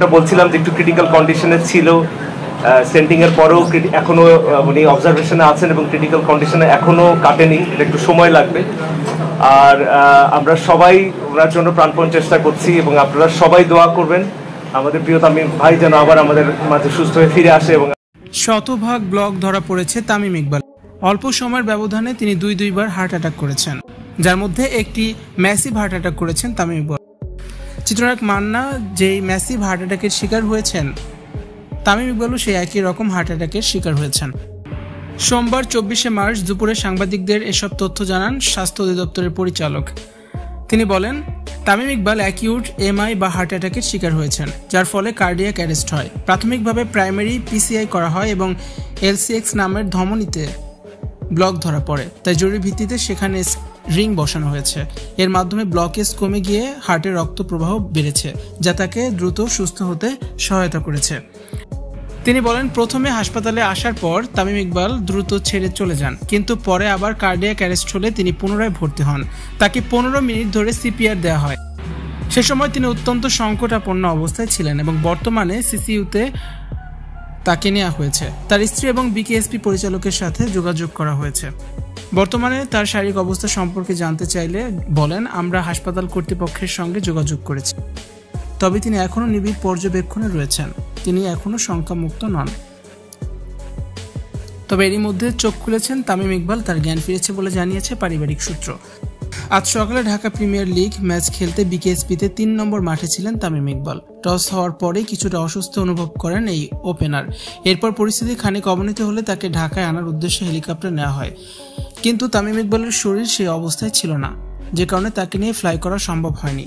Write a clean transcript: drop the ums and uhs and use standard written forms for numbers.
যেমনটা বলছিলাম যে একটু ক্রিটিক্যাল কন্ডিশনে ছিল, সেন্টিং এর পরেও এখনো উনি অবজারভেশনে আছেন এবং ক্রিটিক্যাল কন্ডিশনে এখনো কাটেনি, এটা একটু সময় লাগবে। আর আমরা সবাই ওনার জন্য প্রাণপণ চেষ্টা করছি এবং আপনারা সবাই দোয়া করবেন আমাদের প্রিয় তামিম ভাই যেন আবার আমাদের মাঝে সুস্থ হয়ে ফিরে আসে। এবং শতভাগ ব্লক ধরা পড়েছে তামিম ইকবাল। অল্প সময়ের ব্যবধানে তিনি দুইবার হার্ট অ্যাটাক করেছেন, যার মধ্যে একটি ম্যাসিভ হার্ট অ্যাটাক করেছেন তামিম ইকবাল। চিত্রনায়ক মান্না যেই ম্যাসিভ হার্ট অ্যাটাকের শিকার হয়েছেন, তামিম ইকবালও সেই একই রকম হার্ট অ্যাটাকের শিকার হয়েছেন। সোমবার 24শে মার্চ দুপুরে সাংবাদিকদের এসব তথ্য জানান স্বাস্থ্য অধিদপ্তরের পরিচালক। তিনি বলেন, তামিম ইকবাল অ্যাকিউট এমআই বা হার্ট অ্যাটাকের শিকার হয়েছেন, যার ফলে কার্ডিয়াক অ্যারেস্ট হয়। প্রাথমিকভাবে প্রাইমারি পিসিআই করা হয় এবং এলসিএক্স নামের ধমনীতে ব্লক ধরা পড়ে, তাই জরুরি ভিত্তিতে সেখানে রিং বসানো হয়েছে। এর মাধ্যমে ব্লকেজ কমে গিয়ে হার্টের রক্ত প্রবাহ বেড়েছে, যা তাকে দ্রুত সুস্থ হতে সহায়তা করেছে। তিনি বলেন, প্রথমে হাসপাতালে আসার পর তামিম ইকবাল দ্রুত ছেড়ে চলে যান, কিন্তু পরে আবার কার্ডিয়াক অ্যারেস্ট হলে তিনি পুনরায় ভর্তি হন। তাকে 15 মিনিট ধরে সিপিআর দেওয়া হয়। সে সময় তিনি অত্যন্ত সংকটাপন্ন অবস্থায় ছিলেন এবং বর্তমানে সিসিইউতে তাকে নেওয়া হয়েছে। তার স্ত্রী এবং বিকেএসপি পরিচালকের সাথে যোগাযোগ করা হয়েছে। বর্তমানে তার শারীরিক অবস্থা সম্পর্কে জানতে চাইলে বলেন, আমরা হাসপাতাল কর্তৃপক্ষের সঙ্গে যোগাযোগ করেছি, তবে তিনি এখনও নিবিড় পর্যবেক্ষণে রয়েছেন। তিনি এখনও শঙ্কামুক্ত নন। তবে এরই মধ্যে চোখ খুলেছেন তামিম ইকবাল, তার জ্ঞান ফিরেছে বলে জানিয়েছে পারিবারিক সূত্র। আজ সকালে ঢাকা প্রিমিয়ার লিগ ম্যাচ খেলতে বিকেএসপিতে 3 নম্বর মাঠে ছিলেন তামিম ইকবাল। টস হওয়ার পরেই কিছুটা অসুস্থ অনুভব করেন এই ওপেনার। এরপর পরিস্থিতি খানিক অবনতি হলে তাকে ঢাকায় আনার উদ্দেশ্যে হেলিকপ্টার নেওয়া হয়, কিন্তু তামিম ইকবালের শরীর সেই অবস্থায় ছিল না, যে কারণে তাকে নিয়ে ফ্লাই করা সম্ভব হয়নি।